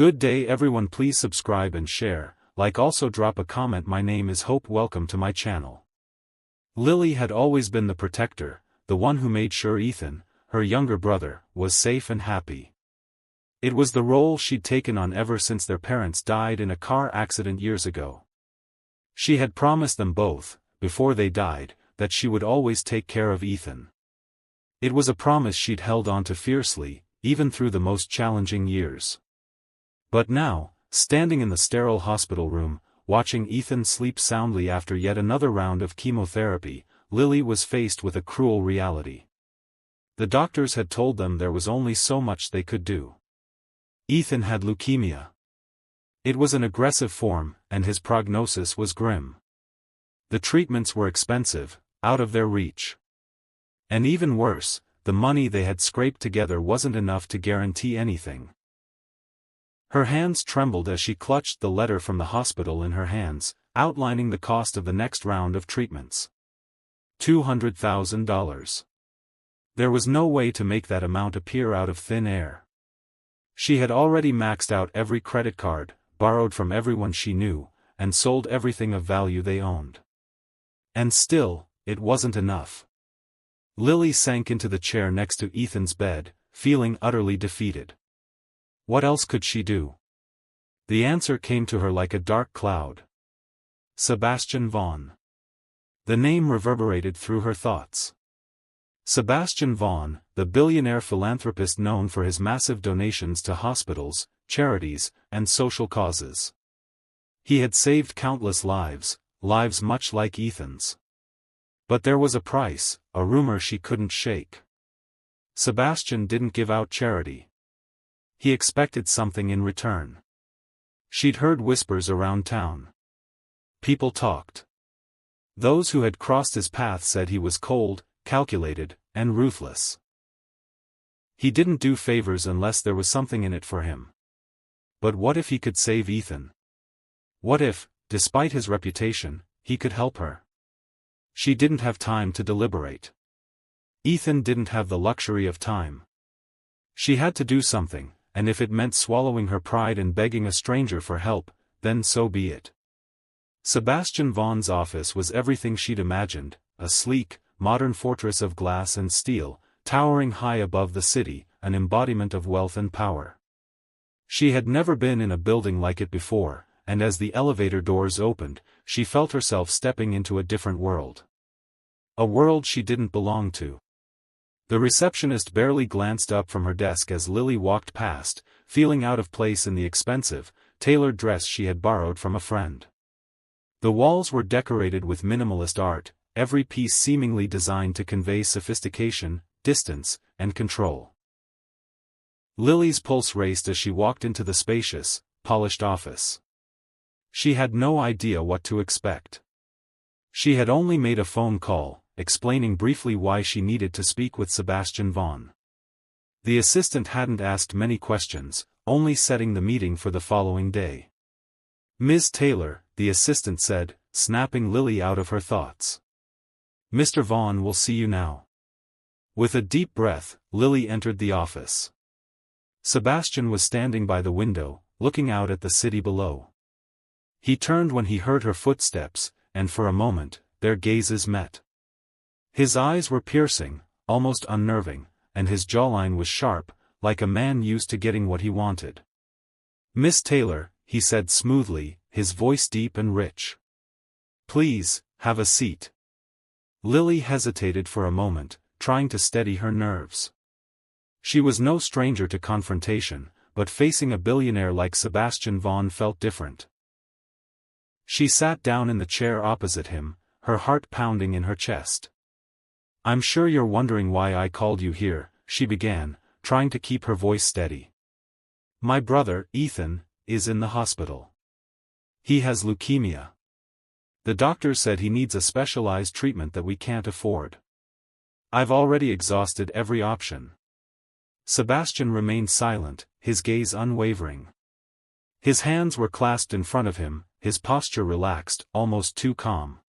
Good day everyone, please subscribe and share, also drop a comment. My name is Hope, welcome to my channel. Lily had always been the protector, the one who made sure Ethan, her younger brother, was safe and happy. It was the role she'd taken on ever since their parents died in a car accident years ago. She had promised them both, before they died, that she would always take care of Ethan. It was a promise she'd held on to fiercely, even through the most challenging years. But now, standing in the sterile hospital room, watching Ethan sleep soundly after yet another round of chemotherapy, Lily was faced with a cruel reality. The doctors had told them there was only so much they could do. Ethan had leukemia. It was an aggressive form, and his prognosis was grim. The treatments were expensive, out of their reach. And even worse, the money they had scraped together wasn't enough to guarantee anything. Her hands trembled as she clutched the letter from the hospital in her hands, outlining the cost of the next round of treatments. $200,000. There was no way to make that amount appear out of thin air. She had already maxed out every credit card, borrowed from everyone she knew, and sold everything of value they owned. And still, it wasn't enough. Lily sank into the chair next to Ethan's bed, feeling utterly defeated. What else could she do? The answer came to her like a dark cloud. Sebastian Vaughn. The name reverberated through her thoughts. Sebastian Vaughn, the billionaire philanthropist known for his massive donations to hospitals, charities, and social causes. He had saved countless lives much like Ethan's. But there was a price, a rumor she couldn't shake. Sebastian didn't give out charity. He expected something in return. She'd heard whispers around town. People talked. Those who had crossed his path said he was cold, calculated, and ruthless. He didn't do favors unless there was something in it for him. But what if he could save Ethan? What if, despite his reputation, he could help her? She didn't have time to deliberate. Ethan didn't have the luxury of time. She had to do something, and if it meant swallowing her pride and begging a stranger for help, then so be it. Sebastian Vaughn's office was everything she'd imagined, a sleek, modern fortress of glass and steel, towering high above the city, an embodiment of wealth and power. She had never been in a building like it before, and as the elevator doors opened, she felt herself stepping into a different world. A world she didn't belong to. The receptionist barely glanced up from her desk as Lily walked past, feeling out of place in the expensive, tailored dress she had borrowed from a friend. The walls were decorated with minimalist art, every piece seemingly designed to convey sophistication, distance, and control. Lily's pulse raced as she walked into the spacious, polished office. She had no idea what to expect. She had only made a phone call, explaining briefly why she needed to speak with Sebastian Vaughn. The assistant hadn't asked many questions, only setting the meeting for the following day. "Ms. Taylor," the assistant said, snapping Lily out of her thoughts. "Mr. Vaughn will see you now." With a deep breath, Lily entered the office. Sebastian was standing by the window, looking out at the city below. He turned when he heard her footsteps, and for a moment, their gazes met. His eyes were piercing, almost unnerving, and his jawline was sharp, like a man used to getting what he wanted. "Miss Taylor," he said smoothly, his voice deep and rich. "Please, have a seat." Lily hesitated for a moment, trying to steady her nerves. She was no stranger to confrontation, but facing a billionaire like Sebastian Vaughn felt different. She sat down in the chair opposite him, her heart pounding in her chest. "I'm sure you're wondering why I called you here," she began, trying to keep her voice steady. "My brother, Ethan, is in the hospital. He has leukemia. The doctor said he needs a specialized treatment that we can't afford. I've already exhausted every option." Sebastian remained silent, his gaze unwavering. His hands were clasped in front of him, his posture relaxed, almost too calm.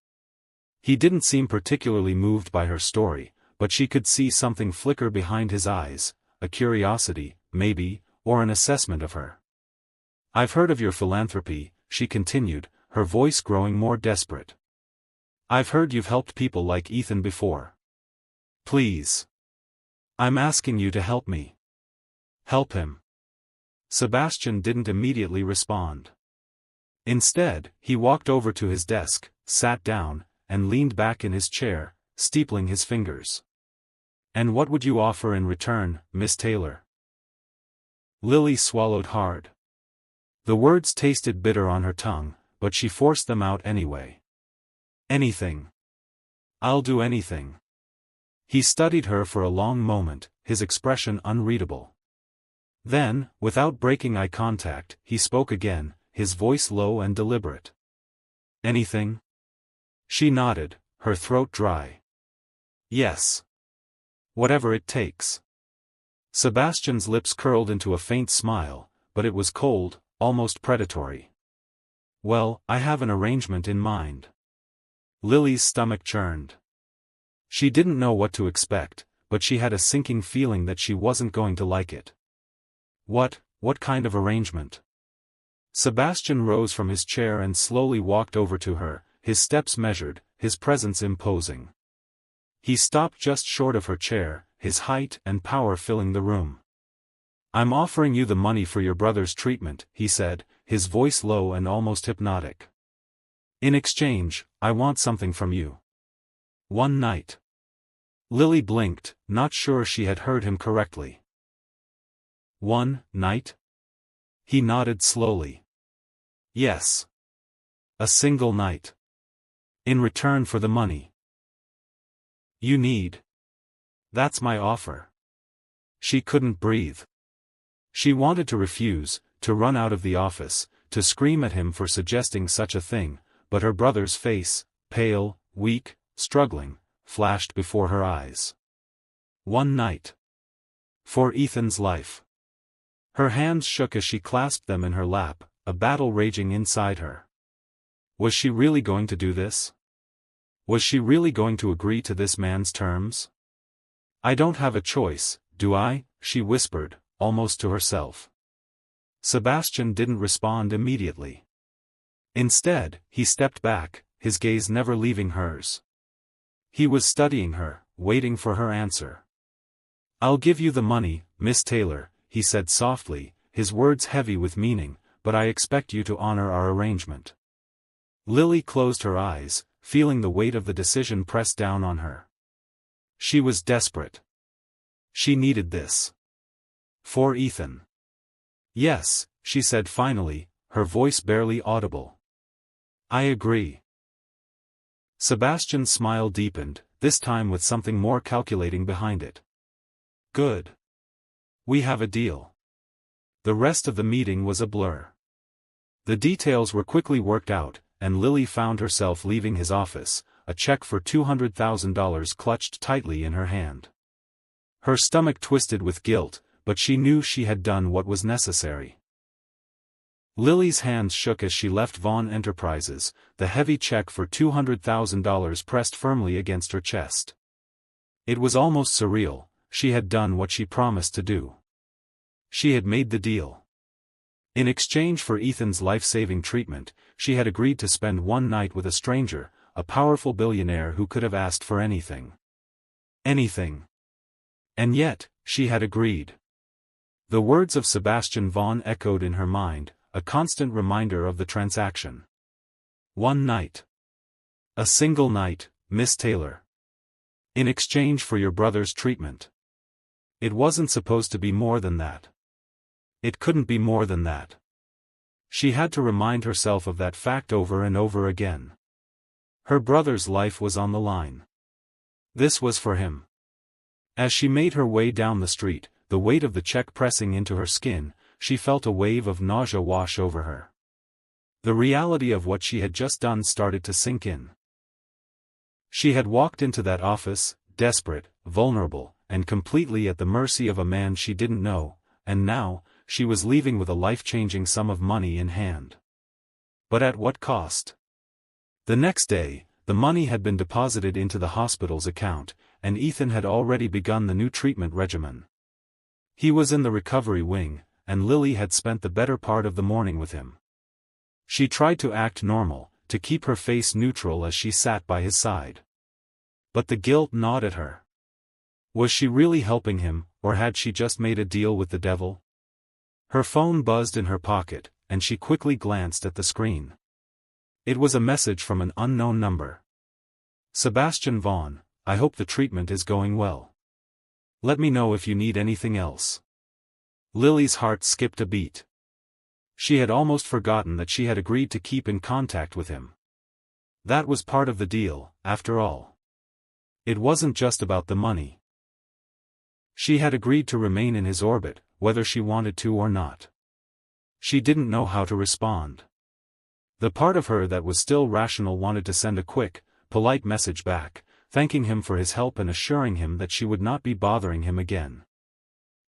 He didn't seem particularly moved by her story, but she could see something flicker behind his eyes, a curiosity, maybe, or an assessment of her. I've heard of your philanthropy, she continued, her voice growing more desperate. I've heard you've helped people like Ethan before. Please. I'm asking you to help me. Help him. Sebastian didn't immediately respond. Instead, he walked over to his desk, sat down, and leaned back in his chair, steepling his fingers. And what would you offer in return, Miss Taylor? Lily swallowed hard. The words tasted bitter on her tongue, but she forced them out anyway. Anything. I'll do anything. He studied her for a long moment, his expression unreadable. Then, without breaking eye contact, he spoke again, his voice low and deliberate. Anything? She nodded, her throat dry. Yes. Whatever it takes. Sebastian's lips curled into a faint smile, but it was cold, almost predatory. Well, I have an arrangement in mind. Lily's stomach churned. She didn't know what to expect, but she had a sinking feeling that she wasn't going to like it. What kind of arrangement? Sebastian rose from his chair and slowly walked over to her, his steps measured, his presence imposing. He stopped just short of her chair, his height and power filling the room. I'm offering you the money for your brother's treatment, he said, his voice low and almost hypnotic. In exchange, I want something from you. One night. Lily blinked, not sure she had heard him correctly. One night? He nodded slowly. Yes. A single night. In return for the money you need. That's my offer. She couldn't breathe. She wanted to refuse, to run out of the office, to scream at him for suggesting such a thing, but her brother's face, pale, weak, struggling, flashed before her eyes. One night. For Ethan's life. Her hands shook as she clasped them in her lap, a battle raging inside her. Was she really going to do this? Was she really going to agree to this man's terms? I don't have a choice, do I? She whispered, almost to herself. Sebastian didn't respond immediately. Instead, he stepped back, his gaze never leaving hers. He was studying her, waiting for her answer. I'll give you the money, Miss Taylor, he said softly, his words heavy with meaning, but I expect you to honor our arrangement. Lily closed her eyes, feeling the weight of the decision press down on her. She was desperate. She needed this. For Ethan. Yes, she said finally, her voice barely audible. I agree. Sebastian's smile deepened, this time with something more calculating behind it. Good. We have a deal. The rest of the meeting was a blur. The details were quickly worked out, and Lily found herself leaving his office, a check for $200,000 clutched tightly in her hand. Her stomach twisted with guilt, but she knew she had done what was necessary. Lily's hands shook as she left Vaughn Enterprises, the heavy check for $200,000 pressed firmly against her chest. It was almost surreal, she had done what she promised to do. She had made the deal. In exchange for Ethan's life-saving treatment, she had agreed to spend one night with a stranger, a powerful billionaire who could have asked for anything. Anything. And yet, she had agreed. The words of Sebastian Vaughn echoed in her mind, a constant reminder of the transaction. One night. A single night, Miss Taylor. In exchange for your brother's treatment. It wasn't supposed to be more than that. It couldn't be more than that. She had to remind herself of that fact over and over again. Her brother's life was on the line. This was for him. As she made her way down the street, the weight of the check pressing into her skin, she felt a wave of nausea wash over her. The reality of what she had just done started to sink in. She had walked into that office, desperate, vulnerable, and completely at the mercy of a man she didn't know, and now, she was leaving with a life-changing sum of money in hand. But at what cost? The next day, the money had been deposited into the hospital's account, and Ethan had already begun the new treatment regimen. He was in the recovery wing, and Lily had spent the better part of the morning with him. She tried to act normal, to keep her face neutral as she sat by his side. But the guilt gnawed at her. Was she really helping him, or had she just made a deal with the devil? Her phone buzzed in her pocket, and she quickly glanced at the screen. It was a message from an unknown number. Sebastian Vaughn, I hope the treatment is going well. Let me know if you need anything else. Lily's heart skipped a beat. She had almost forgotten that she had agreed to keep in contact with him. That was part of the deal, after all. It wasn't just about the money. She had agreed to remain in his orbit, whether she wanted to or not. She didn't know how to respond. The part of her that was still rational wanted to send a quick, polite message back, thanking him for his help and assuring him that she would not be bothering him again.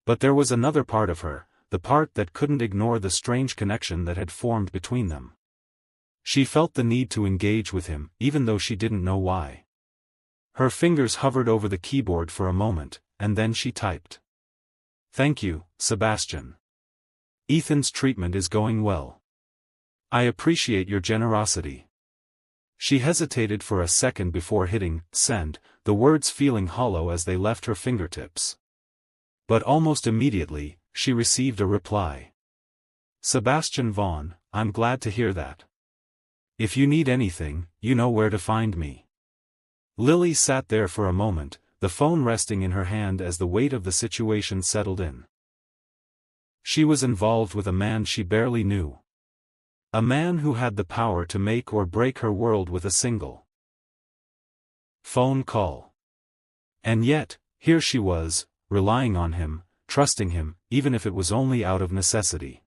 But there was another part of her, the part that couldn't ignore the strange connection that had formed between them. She felt the need to engage with him, even though she didn't know why. Her fingers hovered over the keyboard for a moment, and then she typed. Thank you, Sebastian. Ethan's treatment is going well. I appreciate your generosity. She hesitated for a second before hitting send, the words feeling hollow as they left her fingertips. But almost immediately, she received a reply. Sebastian Vaughn, I'm glad to hear that. If you need anything, you know where to find me. Lily sat there for a moment, the phone resting in her hand as the weight of the situation settled in. She was involved with a man she barely knew. A man who had the power to make or break her world with a single phone call. And yet, here she was, relying on him, trusting him, even if it was only out of necessity.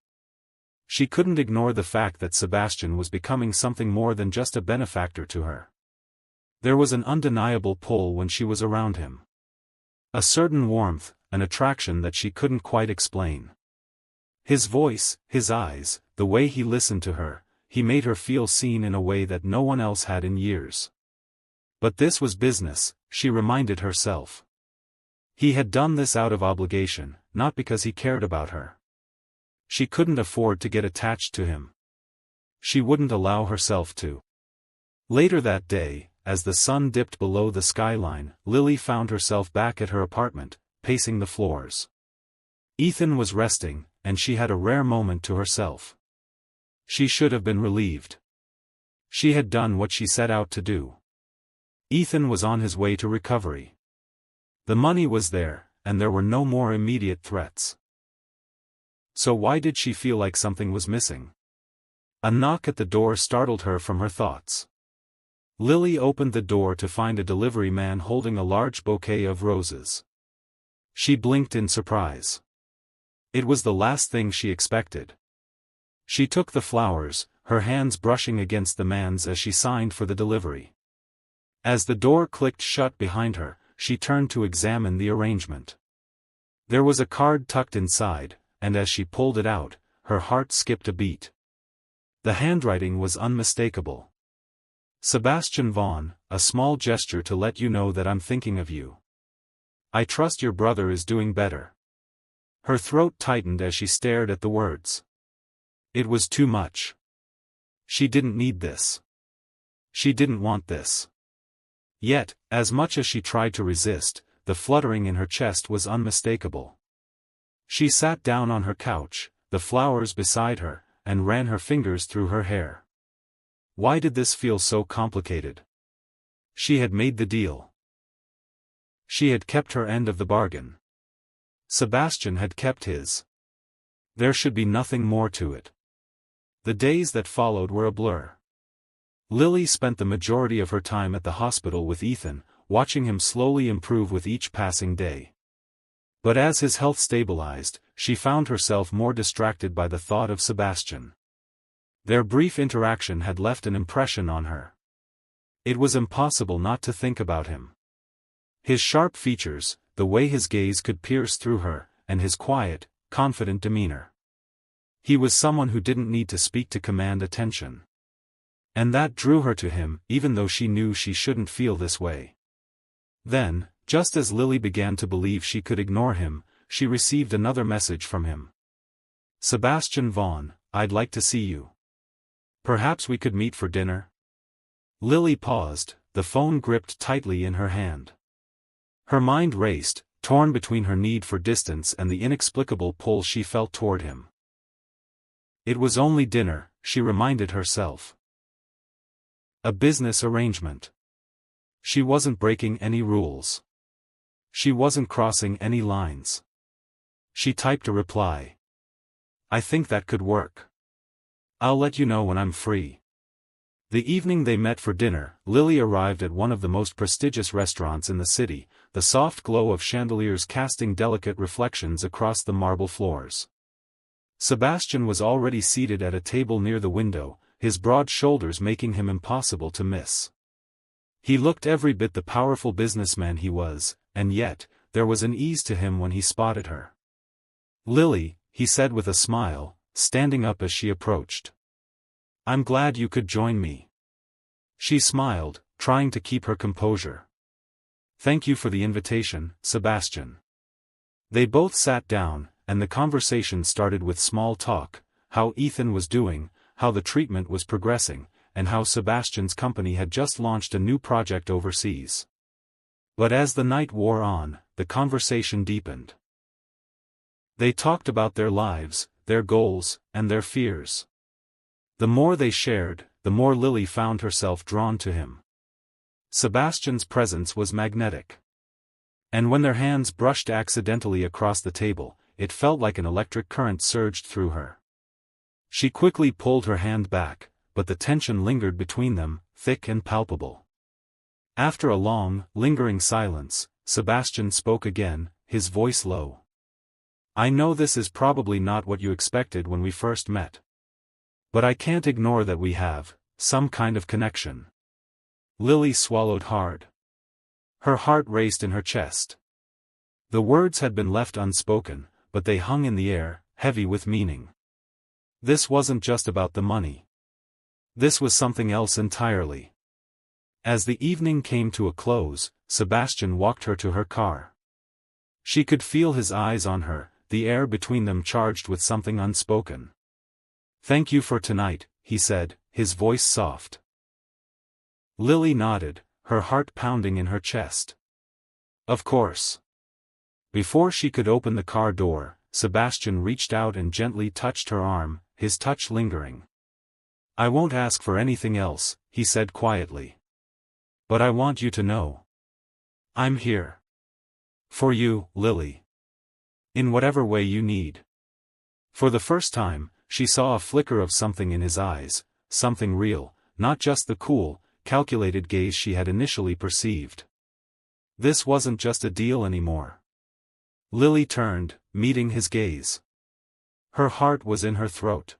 She couldn't ignore the fact that Sebastian was becoming something more than just a benefactor to her. There was an undeniable pull when she was around him. A certain warmth, an attraction that she couldn't quite explain. His voice, his eyes, the way he listened to her, he made her feel seen in a way that no one else had in years. But this was business, she reminded herself. He had done this out of obligation, not because he cared about her. She couldn't afford to get attached to him. She wouldn't allow herself to. Later that day, as the sun dipped below the skyline, Lily found herself back at her apartment, pacing the floors. Ethan was resting, and she had a rare moment to herself. She should have been relieved. She had done what she set out to do. Ethan was on his way to recovery. The money was there, and there were no more immediate threats. So why did she feel like something was missing? A knock at the door startled her from her thoughts. Lily opened the door to find a delivery man holding a large bouquet of roses. She blinked in surprise. It was the last thing she expected. She took the flowers, her hands brushing against the man's as she signed for the delivery. As the door clicked shut behind her, she turned to examine the arrangement. There was a card tucked inside, and as she pulled it out, her heart skipped a beat. The handwriting was unmistakable. Sebastian Vaughn, a small gesture to let you know that I'm thinking of you. I trust your brother is doing better. Her throat tightened as she stared at the words. It was too much. She didn't need this. She didn't want this. Yet, as much as she tried to resist, the fluttering in her chest was unmistakable. She sat down on her couch, the flowers beside her, and ran her fingers through her hair. Why did this feel so complicated? She had made the deal. She had kept her end of the bargain. Sebastian had kept his. There should be nothing more to it. The days that followed were a blur. Lily spent the majority of her time at the hospital with Ethan, watching him slowly improve with each passing day. But as his health stabilized, she found herself more distracted by the thought of Sebastian. Their brief interaction had left an impression on her. It was impossible not to think about him. His sharp features, the way his gaze could pierce through her, and his quiet, confident demeanor. He was someone who didn't need to speak to command attention. And that drew her to him, even though she knew she shouldn't feel this way. Then, just as Lily began to believe she could ignore him, she received another message from him. Sebastian Vaughn, I'd like to see you. Perhaps we could meet for dinner? Lily paused, the phone gripped tightly in her hand. Her mind raced, torn between her need for distance and the inexplicable pull she felt toward him. It was only dinner, she reminded herself. A business arrangement. She wasn't breaking any rules. She wasn't crossing any lines. She typed a reply. I think that could work. I'll let you know when I'm free. The evening they met for dinner, Lily arrived at one of the most prestigious restaurants in the city, the soft glow of chandeliers casting delicate reflections across the marble floors. Sebastian was already seated at a table near the window, his broad shoulders making him impossible to miss. He looked every bit the powerful businessman he was, and yet, there was an ease to him when he spotted her. Lily, he said with a smile, standing up as she approached. I'm glad you could join me. She smiled, trying to keep her composure. Thank you for the invitation, Sebastian. They both sat down, and the conversation started with small talk, how Ethan was doing, how the treatment was progressing, and how Sebastian's company had just launched a new project overseas. But as the night wore on, the conversation deepened. They talked about their lives, their goals, and their fears. The more they shared, the more Lily found herself drawn to him. Sebastian's presence was magnetic. And when their hands brushed accidentally across the table, it felt like an electric current surged through her. She quickly pulled her hand back, but the tension lingered between them, thick and palpable. After a long, lingering silence, Sebastian spoke again, his voice low. I know this is probably not what you expected when we first met. But I can't ignore that we have some kind of connection. Lily swallowed hard. Her heart raced in her chest. The words had been left unspoken, but they hung in the air, heavy with meaning. This wasn't just about the money. This was something else entirely. As the evening came to a close, Sebastian walked her to her car. She could feel his eyes on her, the air between them charged with something unspoken. Thank you for tonight, he said, his voice soft. Lily nodded, her heart pounding in her chest. Of course. Before she could open the car door, Sebastian reached out and gently touched her arm, his touch lingering. I won't ask for anything else, he said quietly. But I want you to know. I'm here. For you, Lily. In whatever way you need. For the first time, she saw a flicker of something in his eyes, something real, not just the cool, calculated gaze she had initially perceived. This wasn't just a deal anymore. Lily turned, meeting his gaze. Her heart was in her throat.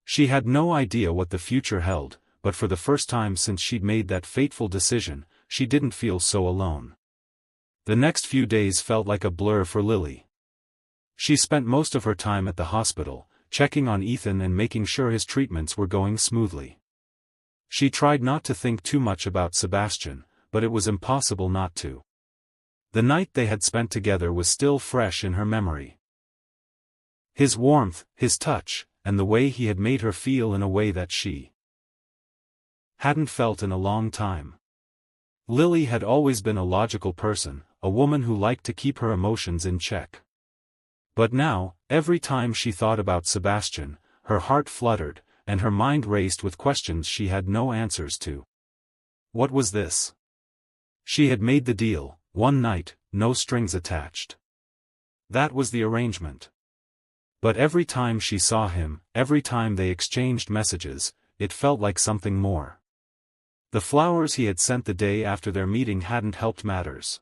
She had no idea what the future held, but for the first time since she'd made that fateful decision, she didn't feel so alone. The next few days felt like a blur for Lily. She spent most of her time at the hospital, checking on Ethan and making sure his treatments were going smoothly. She tried not to think too much about Sebastian, but it was impossible not to. The night they had spent together was still fresh in her memory. His warmth, his touch, and the way he had made her feel in a way that she hadn't felt in a long time. Lily had always been a logical person, a woman who liked to keep her emotions in check. But now, every time she thought about Sebastian, her heart fluttered, and her mind raced with questions she had no answers to. What was this? She had made the deal, one night, no strings attached. That was the arrangement. But every time she saw him, every time they exchanged messages, it felt like something more. The flowers he had sent the day after their meeting hadn't helped matters.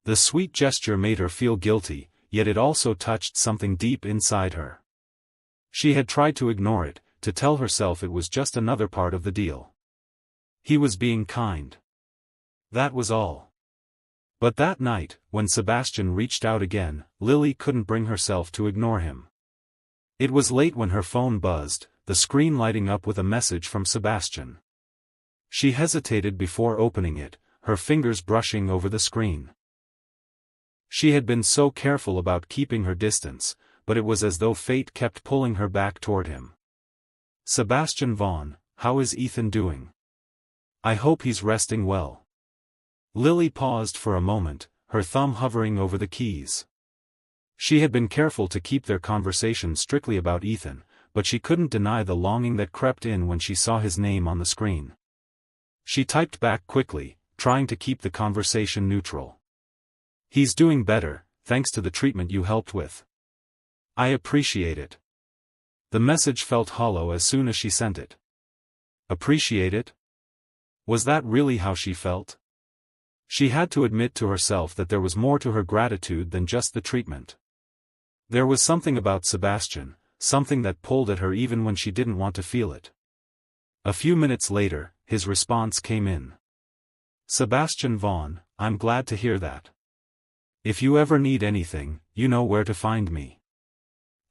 The sweet gesture made her feel guilty, yet it also touched something deep inside her. She had tried to ignore it, to tell herself it was just another part of the deal. He was being kind. That was all. But that night, when Sebastian reached out again, Lily couldn't bring herself to ignore him. It was late when her phone buzzed, the screen lighting up with a message from Sebastian. She hesitated before opening it, her fingers brushing over the screen. She had been so careful about keeping her distance, but it was as though fate kept pulling her back toward him. "Sebastian Vaughn, how is Ethan doing? I hope he's resting well." Lily paused for a moment, her thumb hovering over the keys. She had been careful to keep their conversation strictly about Ethan, but she couldn't deny the longing that crept in when she saw his name on the screen. She typed back quickly, trying to keep the conversation neutral. "He's doing better, thanks to the treatment you helped with. I appreciate it." The message felt hollow as soon as she sent it. Appreciate it? Was that really how she felt? She had to admit to herself that there was more to her gratitude than just the treatment. There was something about Sebastian, something that pulled at her even when she didn't want to feel it. A few minutes later, his response came in. "Sebastian Vaughn, I'm glad to hear that. If you ever need anything, you know where to find me.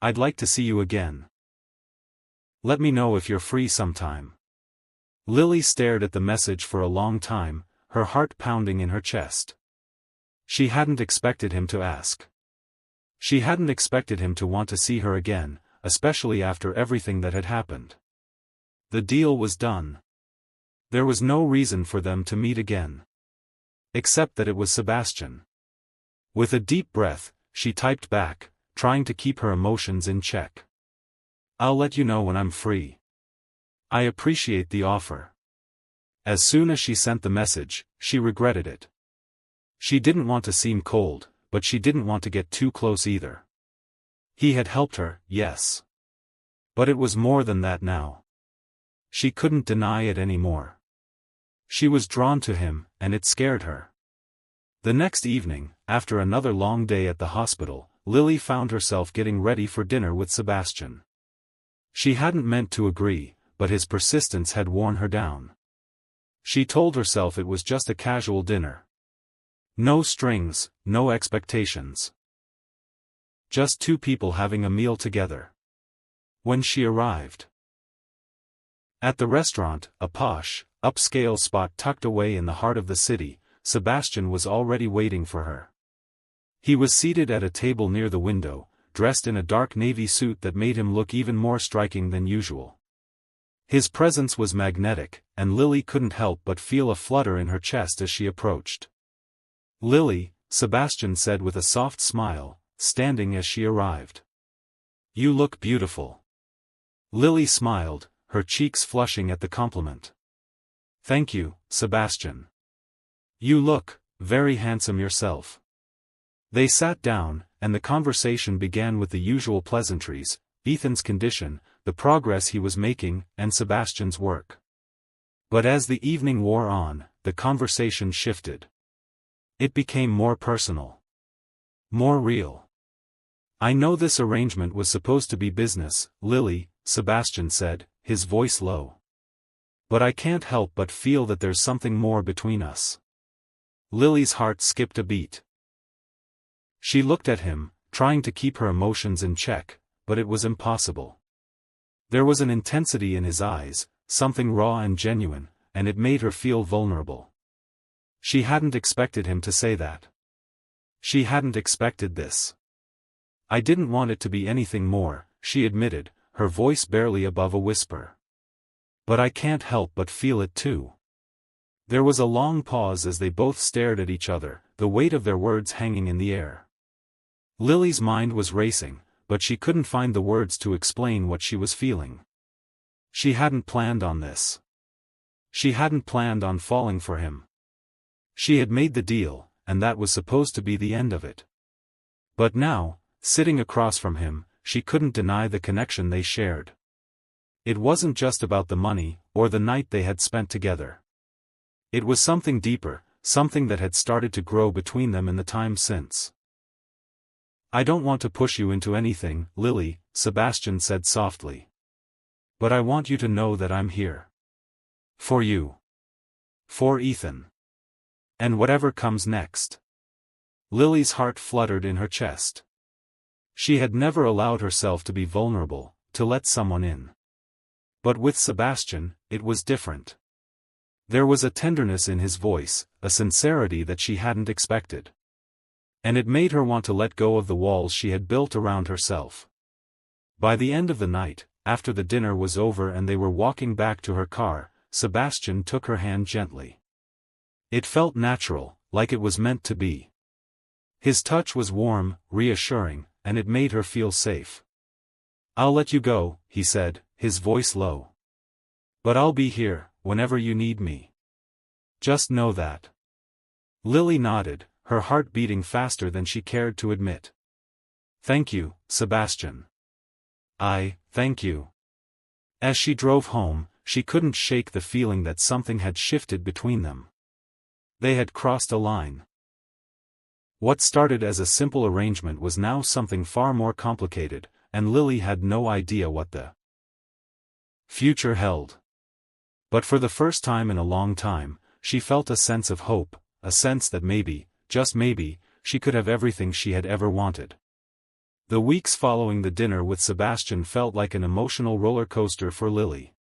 I'd like to see you again. Let me know if you're free sometime." Lily stared at the message for a long time, her heart pounding in her chest. She hadn't expected him to ask. She hadn't expected him to want to see her again, especially after everything that had happened. The deal was done. There was no reason for them to meet again. Except that it was Sebastian. With a deep breath, she typed back, trying to keep her emotions in check. "I'll let you know when I'm free. I appreciate the offer." As soon as she sent the message, she regretted it. She didn't want to seem cold, but she didn't want to get too close either. He had helped her, yes. But it was more than that now. She couldn't deny it anymore. She was drawn to him, and it scared her. The next evening, after another long day at the hospital, Lily found herself getting ready for dinner with Sebastian. She hadn't meant to agree, but his persistence had worn her down. She told herself it was just a casual dinner. No strings, no expectations. Just two people having a meal together. When she arrived at the restaurant, a posh, upscale spot tucked away in the heart of the city, Sebastian was already waiting for her. He was seated at a table near the window, dressed in a dark navy suit that made him look even more striking than usual. His presence was magnetic, and Lily couldn't help but feel a flutter in her chest as she approached. "Lily," Sebastian said with a soft smile, standing as she arrived. "You look beautiful." Lily smiled, her cheeks flushing at the compliment. "Thank you, Sebastian. You look very handsome yourself." They sat down, and the conversation began with the usual pleasantries, Ethan's condition, the progress he was making, and Sebastian's work. But as the evening wore on, the conversation shifted. It became more personal. More real. "I know this arrangement was supposed to be business, Lily," Sebastian said, his voice low. "But I can't help but feel that there's something more between us." Lily's heart skipped a beat. She looked at him, trying to keep her emotions in check, but it was impossible. There was an intensity in his eyes, something raw and genuine, and it made her feel vulnerable. She hadn't expected him to say that. She hadn't expected this. "I didn't want it to be anything more," she admitted, her voice barely above a whisper. "But I can't help but feel it too." There was a long pause as they both stared at each other, the weight of their words hanging in the air. Lily's mind was racing, but she couldn't find the words to explain what she was feeling. She hadn't planned on this. She hadn't planned on falling for him. She had made the deal, and that was supposed to be the end of it. But now, sitting across from him, she couldn't deny the connection they shared. It wasn't just about the money, or the night they had spent together. It was something deeper, something that had started to grow between them in the time since. "I don't want to push you into anything, Lily," Sebastian said softly. "But I want you to know that I'm here. For you. For Ethan. And whatever comes next." Lily's heart fluttered in her chest. She had never allowed herself to be vulnerable, to let someone in. But with Sebastian, it was different. There was a tenderness in his voice, a sincerity that she hadn't expected. And it made her want to let go of the walls she had built around herself. By the end of the night, after the dinner was over and they were walking back to her car, Sebastian took her hand gently. It felt natural, like it was meant to be. His touch was warm, reassuring, and it made her feel safe. "I'll let you go," he said, his voice low. "But I'll be here, whenever you need me. Just know that." Lily nodded, her heart beating faster than she cared to admit. "Thank you, Sebastian." Thank you." As she drove home, she couldn't shake the feeling that something had shifted between them. They had crossed a line. What started as a simple arrangement was now something far more complicated, and Lily had no idea what the future held. But for the first time in a long time, she felt a sense of hope, a sense that maybe, just maybe, she could have everything she had ever wanted. The weeks following the dinner with Sebastian felt like an emotional roller coaster for Lily.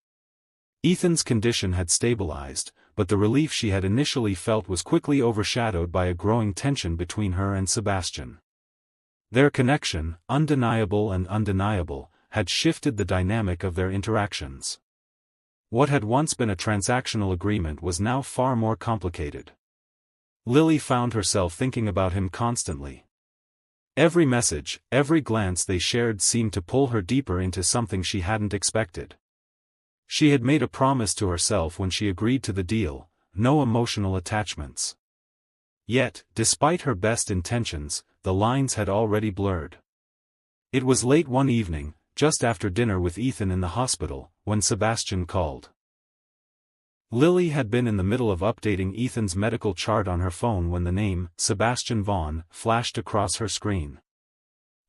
Ethan's condition had stabilized, but the relief she had initially felt was quickly overshadowed by a growing tension between her and Sebastian. Their connection, undeniable and undeniable, had shifted the dynamic of their interactions. What had once been a transactional agreement was now far more complicated. Lily found herself thinking about him constantly. Every message, every glance they shared seemed to pull her deeper into something she hadn't expected. She had made a promise to herself when she agreed to the deal: no emotional attachments. Yet, despite her best intentions, the lines had already blurred. It was late one evening, just after dinner with Ethan in the hospital, when Sebastian called. Lily had been in the middle of updating Ethan's medical chart on her phone when the name, Sebastian Vaughn, flashed across her screen.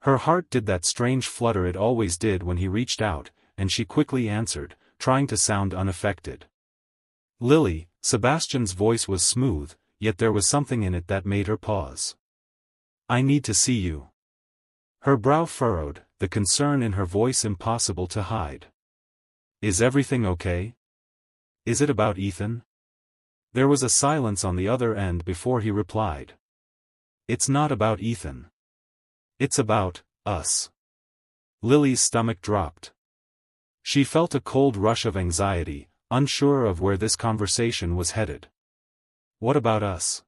Her heart did that strange flutter it always did when he reached out, and she quickly answered, trying to sound unaffected. "Lily," Sebastian's voice was smooth, yet there was something in it that made her pause. "I need to see you." Her brow furrowed, the concern in her voice impossible to hide. "Is everything okay? Is it about Ethan?" There was a silence on the other end before he replied. "It's not about Ethan. It's about us." Lily's stomach dropped. She felt a cold rush of anxiety, unsure of where this conversation was headed. "What about us?"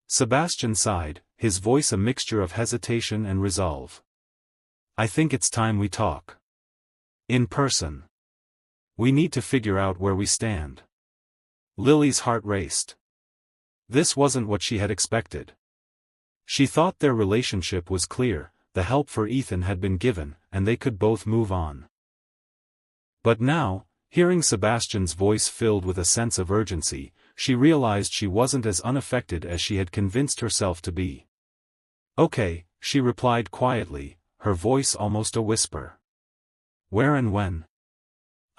Sebastian sighed, his voice a mixture of hesitation and resolve. "I think it's time we talk. In person. We need to figure out where we stand." Lily's heart raced. This wasn't what she had expected. She thought their relationship was clear, the help for Ethan had been given, and they could both move on. But now, hearing Sebastian's voice filled with a sense of urgency, she realized she wasn't as unaffected as she had convinced herself to be. "Okay," she replied quietly, her voice almost a whisper. "Where and when?"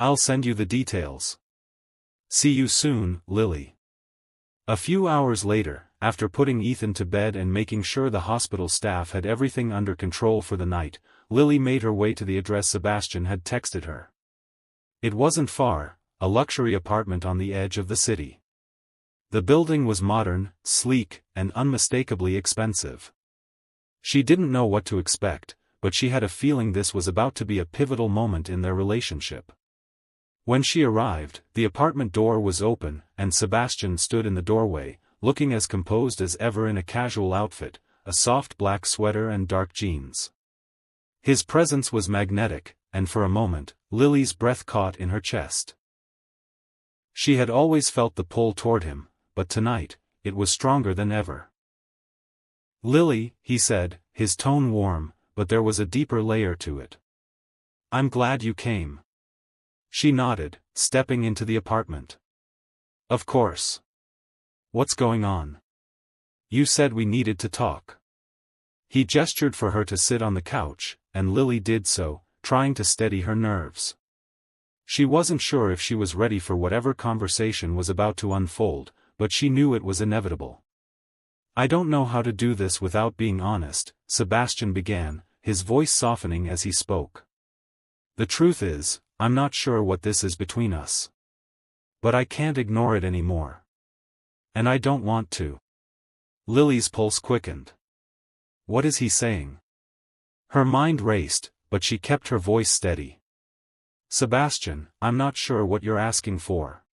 "I'll send you the details. See you soon, Lily." A few hours later, after putting Ethan to bed and making sure the hospital staff had everything under control for the night, Lily made her way to the address Sebastian had texted her. It wasn't far, a luxury apartment on the edge of the city. The building was modern, sleek, and unmistakably expensive. She didn't know what to expect, but she had a feeling this was about to be a pivotal moment in their relationship. When she arrived, the apartment door was open, and Sebastian stood in the doorway, looking as composed as ever in a casual outfit, a soft black sweater and dark jeans. His presence was magnetic, and for a moment, Lily's breath caught in her chest. She had always felt the pull toward him, but tonight, it was stronger than ever. "Lily," he said, his tone warm, but there was a deeper layer to it. "I'm glad you came." She nodded, stepping into the apartment. "Of course. What's going on? You said we needed to talk." He gestured for her to sit on the couch, and Lily did so, trying to steady her nerves. She wasn't sure if she was ready for whatever conversation was about to unfold, but she knew it was inevitable. "I don't know how to do this without being honest," Sebastian began, his voice softening as he spoke. "The truth is, I'm not sure what this is between us. But I can't ignore it anymore. And I don't want to." Lily's pulse quickened. What is he saying? Her mind raced, but she kept her voice steady. Sebastian, I'm not sure what you're asking for.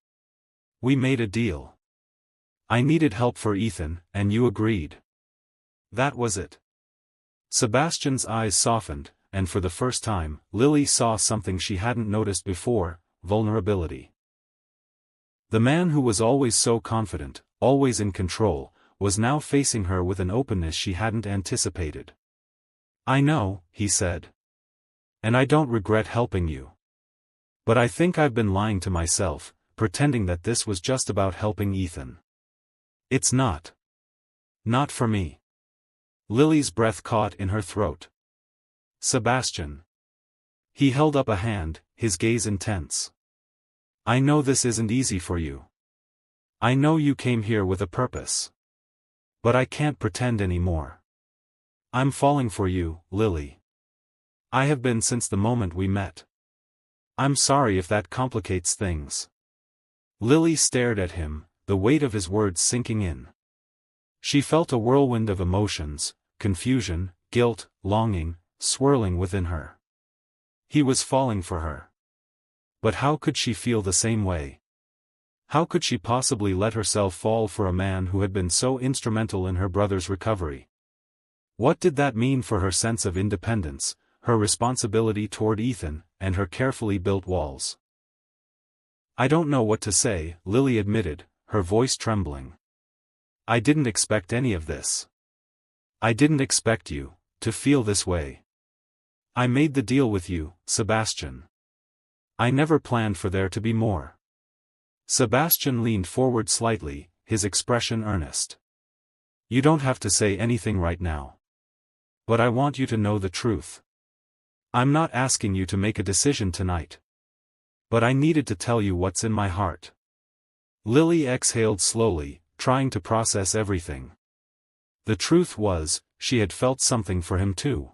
We made a deal. I needed help for Ethan, and you agreed. That was it. Sebastian's eyes softened, and for the first time, Lily saw something she hadn't noticed before: vulnerability. The man who was always so confident, always in control, was now facing her with an openness she hadn't anticipated. I know, he said. And I don't regret helping you. But I think I've been lying to myself, pretending that this was just about helping Ethan. It's not. Not for me. Lily's breath caught in her throat. Sebastian. He held up a hand, his gaze intense. I know this isn't easy for you. I know you came here with a purpose. But I can't pretend anymore. I'm falling for you, Lily. I have been since the moment we met. I'm sorry if that complicates things. Lily stared at him, the weight of his words sinking in. She felt a whirlwind of emotions, confusion, guilt, longing, swirling within her. He was falling for her. But how could she feel the same way? How could she possibly let herself fall for a man who had been so instrumental in her brother's recovery? What did that mean for her sense of independence, her responsibility toward Ethan, and her carefully built walls? I don't know what to say, Lily admitted, her voice trembling. I didn't expect any of this. I didn't expect you to feel this way. I made the deal with you, Sebastian. I never planned for there to be more. Sebastian leaned forward slightly, his expression earnest. You don't have to say anything right now. But I want you to know the truth. I'm not asking you to make a decision tonight. But I needed to tell you what's in my heart. Lily exhaled slowly, trying to process everything. The truth was, she had felt something for him too.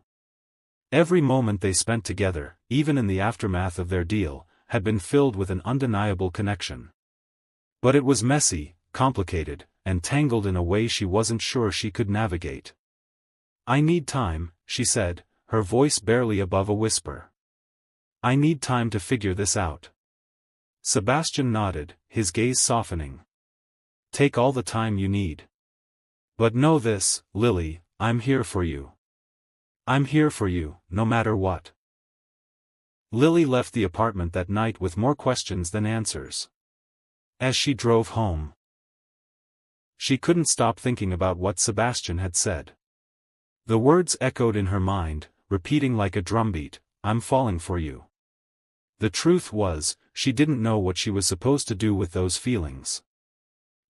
Every moment they spent together, even in the aftermath of their deal, had been filled with an undeniable connection. But it was messy, complicated, and tangled in a way she wasn't sure she could navigate. I need time, she said, her voice barely above a whisper. I need time to figure this out. Sebastian nodded, his gaze softening. Take all the time you need. But know this, Lily, I'm here for you. I'm here for you, no matter what. Lily left the apartment that night with more questions than answers. As she drove home, she couldn't stop thinking about what Sebastian had said. The words echoed in her mind, repeating like a drumbeat, I'm falling for you. The truth was, she didn't know what she was supposed to do with those feelings.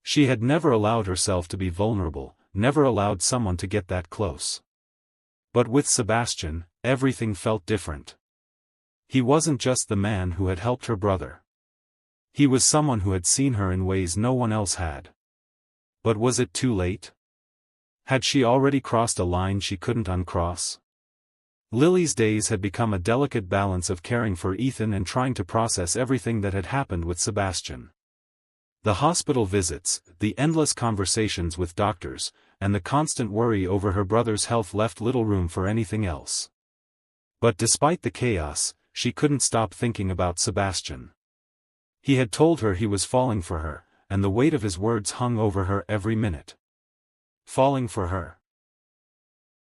She had never allowed herself to be vulnerable, never allowed someone to get that close. But with Sebastian, everything felt different. He wasn't just the man who had helped her brother. He was someone who had seen her in ways no one else had. But was it too late? Had she already crossed a line she couldn't uncross? Lily's days had become a delicate balance of caring for Ethan and trying to process everything that had happened with Sebastian. The hospital visits, the endless conversations with doctors, and the constant worry over her brother's health left little room for anything else. But despite the chaos, she couldn't stop thinking about Sebastian. He had told her he was falling for her, and the weight of his words hung over her every minute. Falling for her.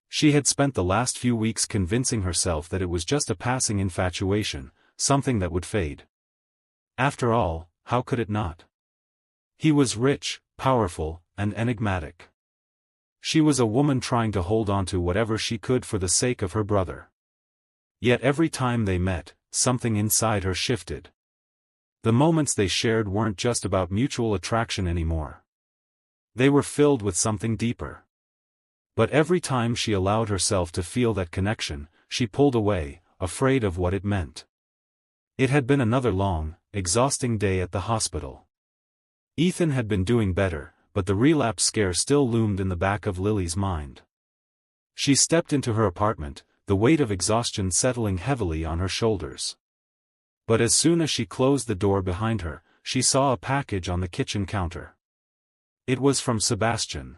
She had spent the last few weeks convincing herself that it was just a passing infatuation, something that would fade. After all, how could it not? He was rich, powerful, and enigmatic. She was a woman trying to hold on to whatever she could for the sake of her brother. Yet every time they met, something inside her shifted. The moments they shared weren't just about mutual attraction anymore. They were filled with something deeper. But every time she allowed herself to feel that connection, she pulled away, afraid of what it meant. It had been another long, exhausting day at the hospital. Ethan had been doing better, but the relapse scare still loomed in the back of Lily's mind. She stepped into her apartment, the weight of exhaustion settling heavily on her shoulders. But as soon as she closed the door behind her, she saw a package on the kitchen counter. It was from Sebastian.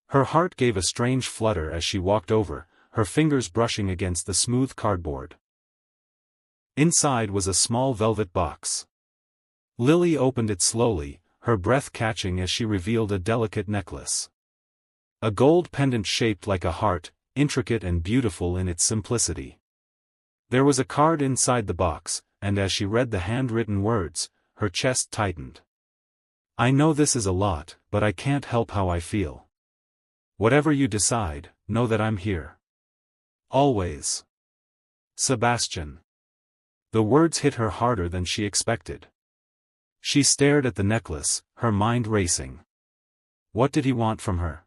Her heart gave a strange flutter as she walked over, her fingers brushing against the smooth cardboard. Inside was a small velvet box. Lily opened it slowly, her breath catching as she revealed a delicate necklace. A gold pendant shaped like a heart, intricate and beautiful in its simplicity. There was a card inside the box, and as she read the handwritten words, her chest tightened. I know this is a lot, but I can't help how I feel. Whatever you decide, know that I'm here. Always. Sebastian. The words hit her harder than she expected. She stared at the necklace, her mind racing. What did he want from her?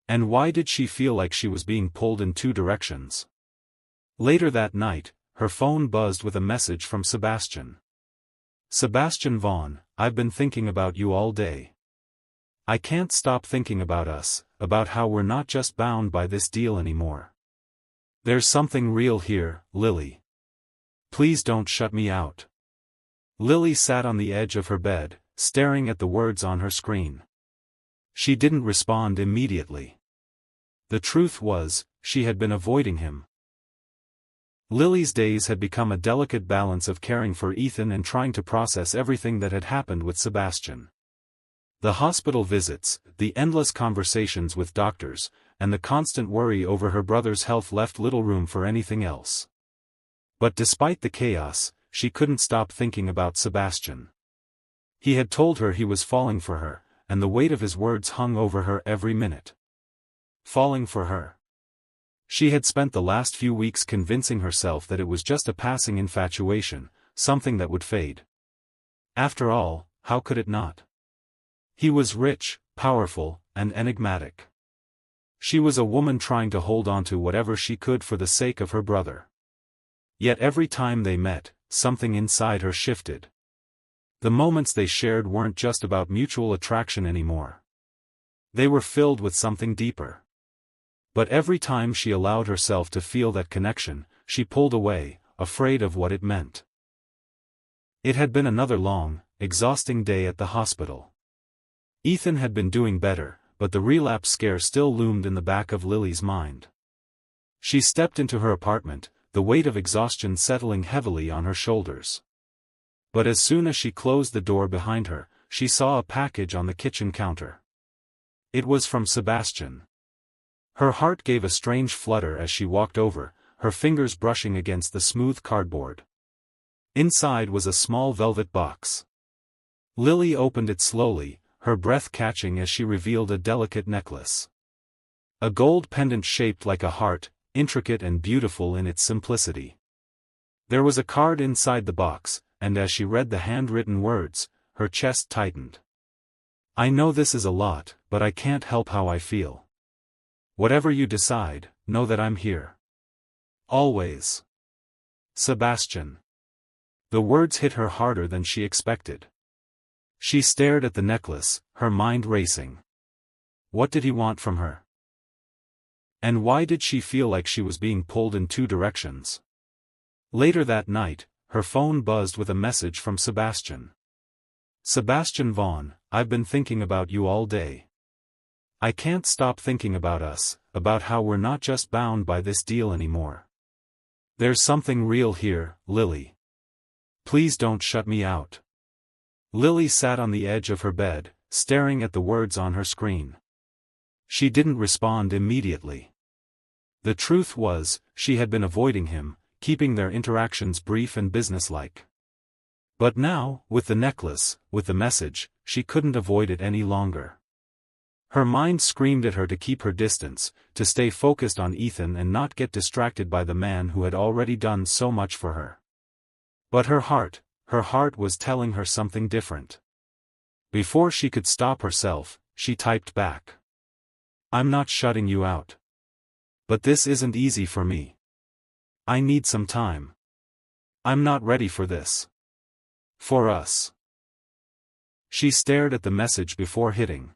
And why did she feel like she was being pulled in two directions? Later that night, her phone buzzed with a message from Sebastian. Sebastian Vaughn, I've been thinking about you all day. I can't stop thinking about us, about how we're not just bound by this deal anymore. There's something real here, Lily. Please don't shut me out. Lily sat on the edge of her bed, staring at the words on her screen. She didn't respond immediately. The truth was, she had been avoiding him. Lily's days had become a delicate balance of caring for Ethan and trying to process everything that had happened with Sebastian. The hospital visits, the endless conversations with doctors, and the constant worry over her brother's health left little room for anything else. But despite the chaos, she couldn't stop thinking about Sebastian. He had told her he was falling for her, and the weight of his words hung over her every minute. Falling for her. She had spent the last few weeks convincing herself that it was just a passing infatuation, something that would fade. After all, how could it not? He was rich, powerful, and enigmatic. She was a woman trying to hold on to whatever she could for the sake of her brother. Yet every time they met, something inside her shifted. The moments they shared weren't just about mutual attraction anymore. They were filled with something deeper. But every time she allowed herself to feel that connection, she pulled away, afraid of what it meant. It had been another long, exhausting day at the hospital. Ethan had been doing better, but the relapse scare still loomed in the back of Lily's mind. She stepped into her apartment, the weight of exhaustion settling heavily on her shoulders. But as soon as she closed the door behind her, she saw a package on the kitchen counter. It was from Sebastian. Her heart gave a strange flutter as she walked over, her fingers brushing against the smooth cardboard. Inside was a small velvet box. Lily opened it slowly, her breath catching as she revealed a delicate necklace. A gold pendant shaped like a heart, intricate and beautiful in its simplicity. There was a card inside the box, and as she read the handwritten words, her chest tightened. I know this is a lot, but I can't help how I feel. Whatever you decide, know that I'm here. Always. Sebastian. The words hit her harder than she expected. She stared at the necklace, her mind racing. What did he want from her? And why did she feel like she was being pulled in two directions? Later that night, her phone buzzed with a message from Sebastian. Sebastian Vaughn, I've been thinking about you all day. I can't stop thinking about us, about how we're not just bound by this deal anymore. There's something real here, Lily. Please don't shut me out. Lily sat on the edge of her bed, staring at the words on her screen. She didn't respond immediately. The truth was, she had been avoiding him, keeping their interactions brief and businesslike. But now, with the necklace, with the message, she couldn't avoid it any longer. Her mind screamed at her to keep her distance, to stay focused on Ethan and not get distracted by the man who had already done so much for her. But her heart was telling her something different. Before she could stop herself, she typed back. I'm not shutting you out. But this isn't easy for me. I need some time. I'm not ready for this. For us. She stared at the message before hitting